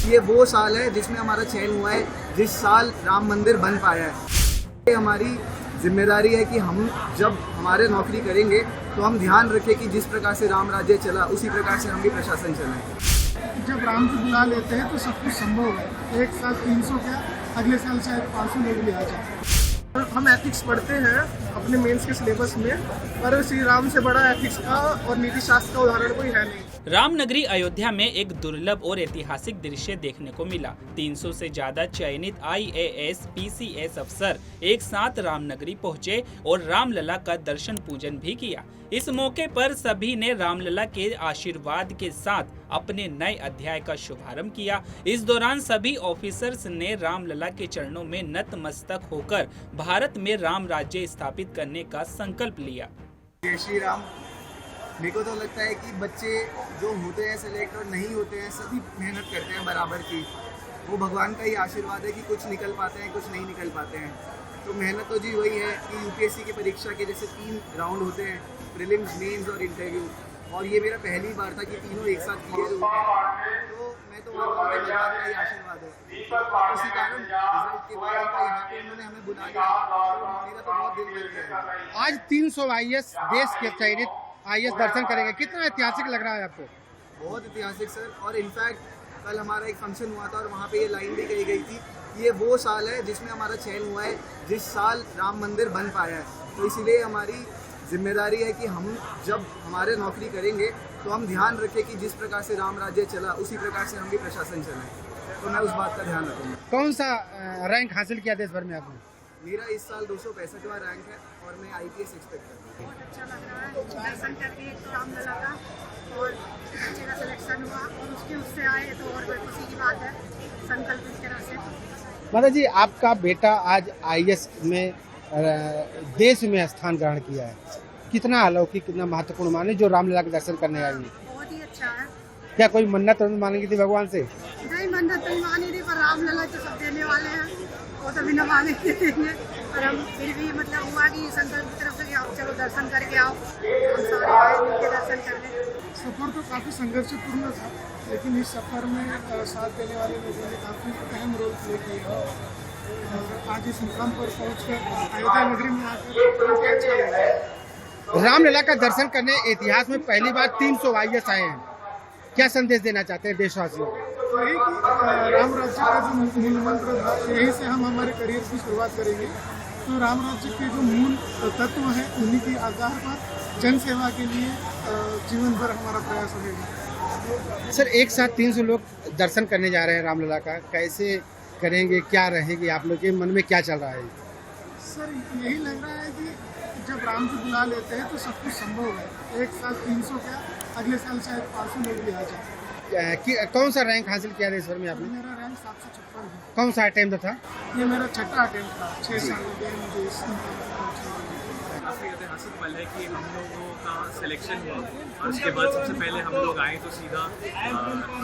ये वो साल है जिसमें हमारा चयन हुआ है, जिस साल राम मंदिर बन पाया है। ये हमारी जिम्मेदारी है कि हम जब हमारे नौकरी करेंगे तो हम ध्यान रखें कि जिस प्रकार से राम राज्य चला उसी प्रकार से हम भी प्रशासन चलाएं। जब राम को बुला लेते हैं तो सब कुछ संभव है। एक साल 300 क्या, अगले साल शायद 500 लोग भी आ जाए। हम एथिक्स पढ़ते हैं अपने मेंस के सिलेबस में, पर श्री राम से बड़ा एथिक्स का और नीति शास्त्र का उदाहरण कोई है नहीं। रामनगरी अयोध्या में एक दुर्लभ और ऐतिहासिक दृश्य देखने को मिला। 300 से ज्यादा चयनित IAS PCS अफसर एक साथ रामनगरी पहुंचे और रामलला का दर्शन पूजन भी किया। इस मौके पर सभी ने रामलला के आशीर्वाद के साथ अपने नए अध्याय का शुभारंभ किया। इस दौरान सभी ऑफिसर्स ने रामलला के चरणों में नतमस्तक होकर भारत में राम राज्य स्थापित करने का संकल्प लिया। जय श्री राम। मेरे को तो लगता है कि बच्चे जो होते हैं सिलेक्ट और नहीं होते हैं, सभी मेहनत करते हैं बराबर की। वो भगवान का ही आशीर्वाद है कि कुछ निकल पाते हैं, कुछ नहीं निकल पाते हैं। तो मेहनत तो जी वही है कि UPSC की परीक्षा के जैसे 3 राउंड होते हैं, प्रीलिम्स, मेंस और इंटरव्यू, और ये मेरा पहली बार था कि तीनों एक साथ क्लियर हुए। तो मैं तो भगवान का ही आशीर्वाद है। इसी कारण रिजल्ट के बाद यहाँ पे उन्होंने हमें बुला लिया, तो मेरा तो बहुत दिल मिल गया। आज 300 IAS देश के चयनित IAS दर्शन करेंगे, कितना ऐतिहासिक लग रहा है आपको? बहुत ऐतिहासिक सर। और इनफैक्ट कल हमारा एक फंक्शन हुआ था और वहाँ पे ये लाइन भी कही गई थी कि ये वो साल है जिसमें हमारा चयन हुआ है, जिस साल राम मंदिर बन पाया है। तो इसीलिए हमारी जिम्मेदारी है कि हम जब हमारे नौकरी करेंगे तो हम ध्यान रखें कि जिस प्रकार से राम राज्य चला उसी प्रकार से हम भी प्रशासन चलाएं। तो मैं उस बात का ध्यान रखूँगा। कौन सा रैंक हासिल किया देश भर में आपने? मेरा इस साल 265वां रैंक है और मैं IPS एक्सपेक्ट करता हूँ। बहुत अच्छा लग रहा है दर्शन करके तो रामलला का, और बच्चे का सिलेक्शन हुआ और उससे आए तो और खुशी की बात है। संकल्प इस तरह से। माता जी, आपका बेटा आज IAS में देश में स्थान ग्रहण किया है, कितना अलौकिक, कितना महत्वपूर्ण माने जो रामलला के दर्शन करने आई है? बहुत ही अच्छा है। क्या कोई मन्नत मांगी थी भगवान से? नहीं, मन्नत नहीं मानी थी, पर रामलला तो सब देने वाले हैं, वो तो बिना मांगे देंगे। पर हम फिर भी मतलब हुआ कि संकल्प की तरफ से आप चलो दर्शन करके आओ, हम सारे आए मिलकर दर्शन करने। सफ़र तो काफ़ी संघर्षपूर्ण था, लेकिन इस सफ़र में साथ देने वाले लोगों ने काफ़ी अहम रोल प्ले किया। और आज इस मुकाम पर पहुंचकर अयोध्या नगरी में आकर बहुत अच्छा लगा। रामलला का दर्शन करने इतिहास में पहली बार 300 IAS आए हैं, क्या संदेश देना चाहते हैं देशवासियों को? यही कि राम राज्य का जो मूल मंत्र था, यहीं से हम हमारे करियर की शुरुआत करेंगे। तो राम राज्य के जो मूल तत्व हैं उन्हीं के आधार पर जन सेवा के लिए जीवन भर हमारा प्रयास रहेगा। सर, एक साथ 300 लोग दर्शन करने जा रहे हैं रामलला का, कैसे करेंगे, क्या रहेगी, आप लोग के मन में क्या चल रहा है? सर, यही लग रहा है कि जब राम को बुला लेते हैं तो सब कुछ संभव है। एक साल 300 क्या, अगले साल शायद 500 लोग भी आ जाए। कौन सा रैंक हासिल किया देश भर में आपने? मेरा रैंक 756 है। कौन सा अटेम्प्ट था? ये मेरा 6ठा अटेम्प्ट था। 6 साल हो गए मुझे इस काफ़ी ऐतिहासिक पल है कि हम लोगों का सिलेक्शन हुआ और उसके बाद सबसे पहले हम लोग आए तो सीधा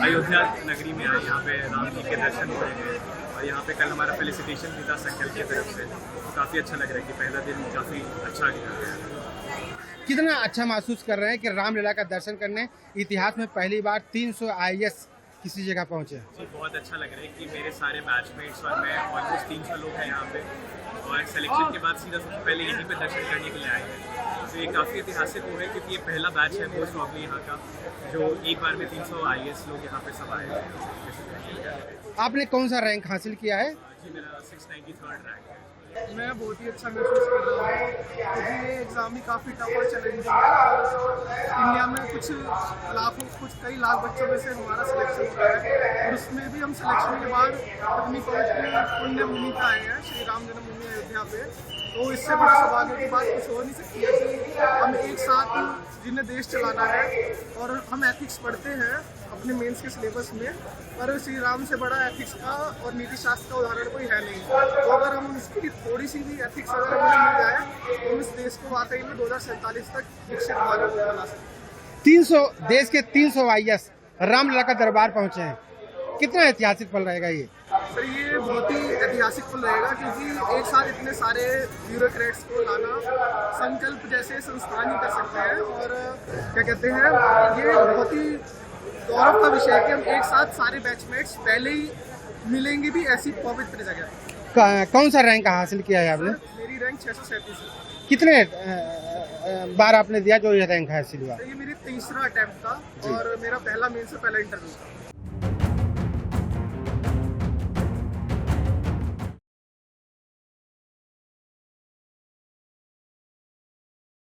अयोध्या नगरी में आए। यहाँ पे राम जी के दर्शन हुए हैं और यहाँ पे कल हमारा फेलिसिटेशन भी था संकल्प की तरफ से। तो काफ़ी अच्छा लग रहा है कि पहला दिन काफ़ी अच्छा गया। कितना अच्छा महसूस कर रहे हैं कि रामलला का दर्शन करने इतिहास में पहली बार 300 IAS किसी जगह पहुंचे? जी, बहुत अच्छा लग रहा है कि मेरे सारे बैचमेट्स और मैं ऑलमोस्ट 300 लोग हैं यहाँ पे, और सिलेक्शन के बाद सीधा सबसे पहले यहीं पे दर्शन करने के लिए आए हैं। तो ये काफ़ी ऐतिहासिक हो है क्योंकि ये पहला बैच है मोस्ट प्रॉब्ली यहाँ का जो एक बार में 300 IAS लोग यहाँ पे सब आए हैं। आपने कौन सा रैंक हासिल किया है? जी, मेरा 693rd रैंक है। मैं बहुत ही अच्छा महसूस कर रहा हूँ क्योंकि ये एग्ज़ाम भी काफ़ी टफ और चैलेंजिंग है। इंडिया में कई लाख बच्चों में से हमारा सिलेक्शन हुआ है, और उसमें भी हम सिलेक्शन के बाद अपनी पवित्र पुण्य भूमि पे आए हैं, श्री राम जन्मभूमि अयोध्या पे। तो इससे बड़ा सौभाग्य की बात कुछ हो नहीं सकती है कि हम एक साथ जिन्हें देश चलाना है, और हम एथिक्स पढ़ते हैं अपने मेंस के सिलेबस में, पर श्री राम से बड़ा एथिक्स का और नीति शास्त्र का उदाहरण कोई है नहीं। तो अगर हम इसकी थोड़ी सी भी एथिक्स अगर हमें मिल जाए तो इस देश को वाकई में 2047 तक विकसित भारत बना सकते हैं। 300 देश के 300 IAS रामलला का दरबार पहुंचे हैं, कितना ऐतिहासिक पल रहेगा ये? सर, ये बहुत ही ऐतिहासिक पल रहेगा क्योंकि एक साथ इतने सारे ब्यूरोक्रेट्स को लाना संकल्प जैसे संस्थान ही कर सकते हैं, और क्या कहते हैं, ये बहुत ही गौरव का विषय है कि हम एक साथ सारे बैचमेट्स पहले ही मिलेंगे भी ऐसी पवित्र जगह। कौन सा रैंक हासिल किया है आपने? मेरी रैंक 637 है। कितने बार आपने दिया जो ये रैंक हासिल हुआ? ये मेरी तीसरा अटेम्प्ट था और मेरा पहला मेन से पहला इंटरव्यू था।